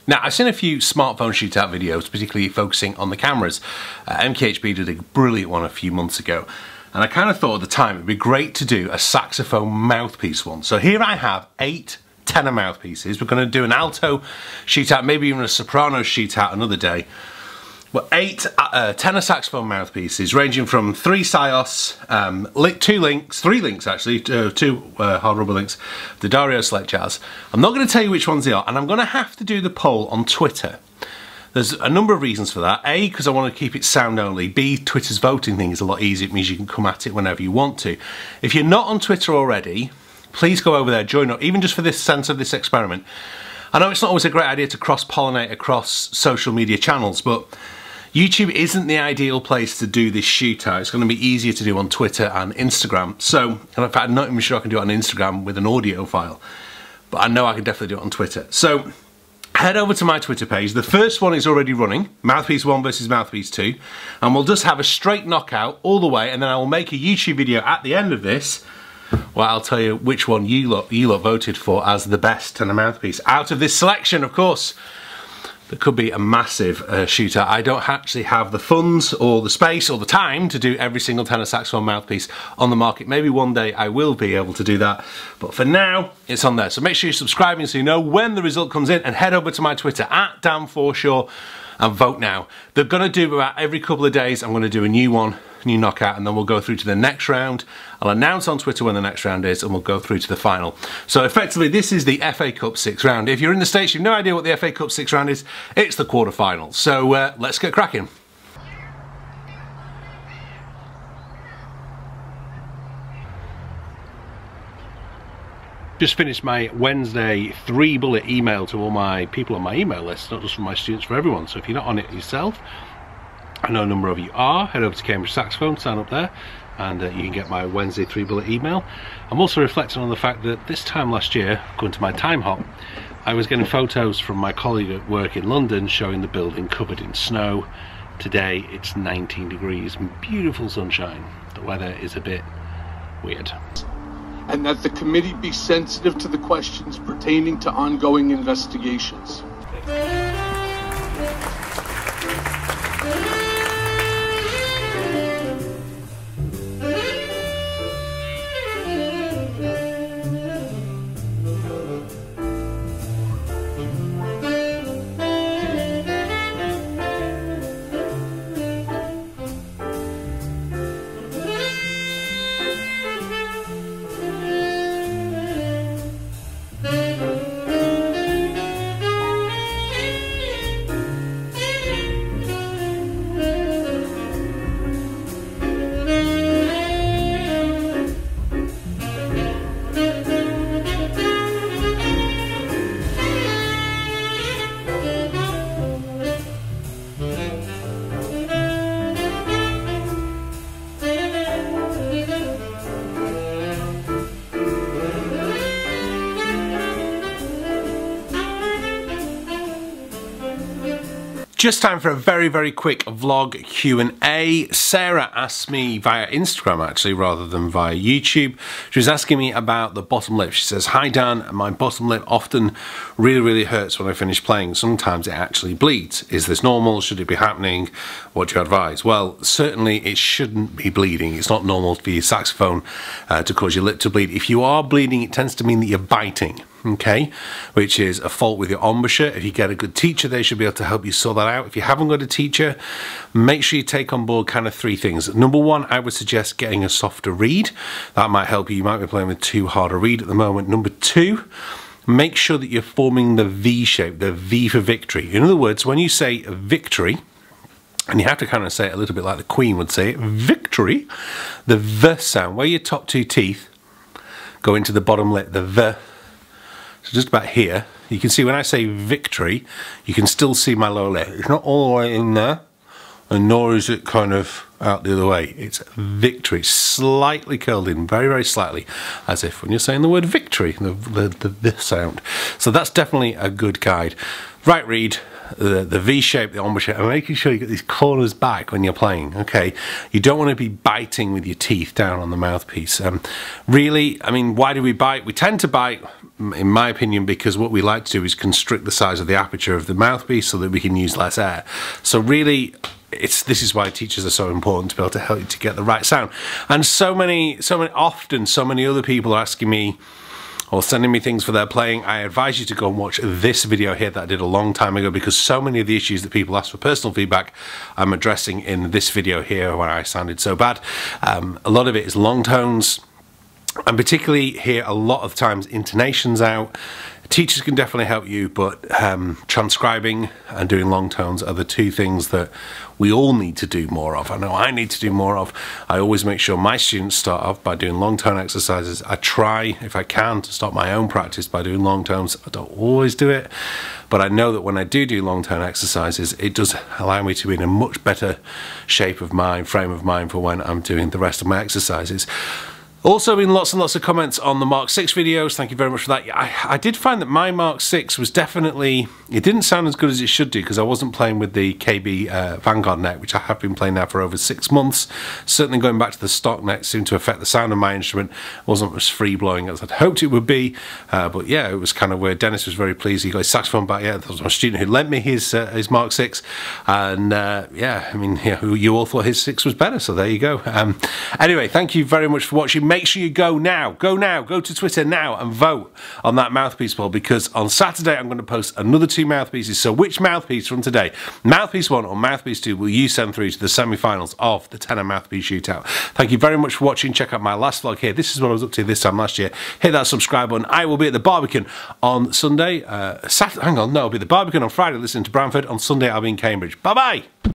Now, I've seen a few smartphone shootout videos, particularly focusing on the cameras. MKHB did a brilliant one a few months ago, and I kind of thought at the time it'd be great to do a saxophone mouthpiece one. So here I have 8 tenor mouthpieces. We're going to do an alto shootout, maybe even a soprano shootout another day. Well, 8 tenor saxophone mouthpieces, ranging from 3 Sios, 3 links actually, 2 hard rubber links, the Dario Select Jazz. I'm not going to tell you which ones they are, and I'm going to have to do the poll on Twitter. There's a number of reasons for that. A, because I want to keep it sound only. B, Twitter's voting thing is a lot easier. It means you can come at it whenever you want to. If you're not on Twitter already, please go over there, join up, even just for this sense of this experiment. I know it's not always a great idea to cross-pollinate across social media channels, but YouTube isn't the ideal place to do this shootout. It's going to be easier to do on Twitter and Instagram. So, in fact, I'm not even sure I can do it on Instagram with an audio file, but I know I can definitely do it on Twitter. So, head over to my Twitter page. The first one is already running, Mouthpiece 1 versus Mouthpiece 2, and we'll just have a straight knockout all the way, and then I will make a YouTube video at the end of this where I'll tell you which one you lot voted for as the best tenor mouthpiece. Out of this selection, of course, there could be a massive shootout. I don't actually have the funds or the space or the time to do every single tenor saxophone mouthpiece on the market. Maybe one day I will be able to do that, but for now it's on there. So make sure you're subscribing so you know when the result comes in, and head over to my Twitter at Dan Forshaw and vote now. They're going to do about every couple of days. I'm going to do a new one, new knockout, and then we'll go through to the next round. I'll announce on Twitter when the next round is, and we'll go through to the final. So effectively, this is the FA Cup 6th round. If you're in the States, you've no idea what the FA Cup 6th round is, it's the quarter-final. So let's get cracking. Just finished my Wednesday 3-bullet email to all my people on my email list, not just for my students, for everyone. So if you're not on it yourself, I know a number of you are, head over to Cambridge Saxophone, sign up there, and you can get my Wednesday 3-bullet email. I'm also reflecting on the fact that this time last year, going to my time hop, I was getting photos from my colleague at work in London showing the building covered in snow. Today it's 19 degrees and beautiful sunshine. The weather is a bit weird. And that the committee be sensitive to the questions pertaining to ongoing investigations. Just time for a very, very quick vlog Q&A. Sarah asked me via Instagram, actually, rather than via YouTube. She was asking me about the bottom lip. She says, "Hi Dan, my bottom lip often really hurts when I finish playing. Sometimes it actually bleeds. Is this normal? Should it be happening? What do you advise?" Well, certainly it shouldn't be bleeding. It's not normal for your saxophone to cause your lip to bleed. If you are bleeding, it tends to mean that you're biting. Okay, which is a fault with your embouchure. If you get a good teacher, they should be able to help you sort that out. If you haven't got a teacher, make sure you take on board kind of 3 things. Number 1, I would suggest getting a softer reed. That might help you. You might be playing with too hard a reed at the moment. Number 2, make sure that you're forming the V shape, the V for victory. In other words, when you say victory, and you have to kind of say it a little bit like the Queen would say it, victory, the V sound, where your top 2 teeth go into the bottom lip, the V. So just about here, you can see when I say victory, you can still see my lower lip. It's not all the way in there, and nor is it kind of out the other way. It's victory. It's slightly curled in, very, very slightly, as if when you're saying the word victory, the sound. So that's definitely a good guide. Right reed, the V shape, the ombre shape, and making sure you get these corners back when you're playing, okay? You don't want to be biting with your teeth down on the mouthpiece. Really, I mean, why do we bite? We tend to bite, in my opinion, because what we like to do is constrict the size of the aperture of the mouthpiece so that we can use less air. So really, this is why teachers are so important, to be able to help you to get the right sound. And often so many other people are asking me or sending me things for their playing. I advise you to go and watch this video here that I did a long time ago, because so many of the issues that people ask for personal feedback I'm addressing in this video here when I sounded so bad. A lot of it is long tones, and particularly here a lot of times intonation's out. Teachers can definitely help you, but transcribing and doing long tones are the two things that we all need to do more of. I know I need to do more of. I always make sure my students start off by doing long tone exercises. I try, if I can, to start my own practice by doing long tones. I don't always do it, but I know that when I do long tone exercises, it does allow me to be in a much better shape of mind, frame of mind, for when I'm doing the rest of my exercises. Also been lots and lots of comments on the Mark 6 videos. Thank you very much for that. I did find that my Mark 6 was definitely, it didn't sound as good as it should do, because I wasn't playing with the KB Vanguard neck, which I have been playing now for over 6 months. Certainly going back to the stock neck seemed to affect the sound of my instrument. It wasn't as free blowing as I'd hoped it would be, but yeah, it was kind of weird. Dennis was very pleased. He got his saxophone back. Yeah, that was my student who lent me his Mark 6, and yeah, I mean, yeah, you all thought his 6 was better, so there you go. Anyway, thank you very much for watching. Make sure you go to Twitter now and vote on that mouthpiece poll, because on Saturday I'm going to post another 2 mouthpieces. So which mouthpiece from today, Mouthpiece 1 or Mouthpiece 2, will you send through to the semi-finals of the tenor Mouthpiece Shootout? Thank you very much for watching. Check out my last vlog here. This is what I was up to this time last year. Hit that subscribe button. I will be at the Barbican on Sunday. I'll be at the Barbican on Friday listening to Bramford. On Sunday I'll be in Cambridge. Bye bye.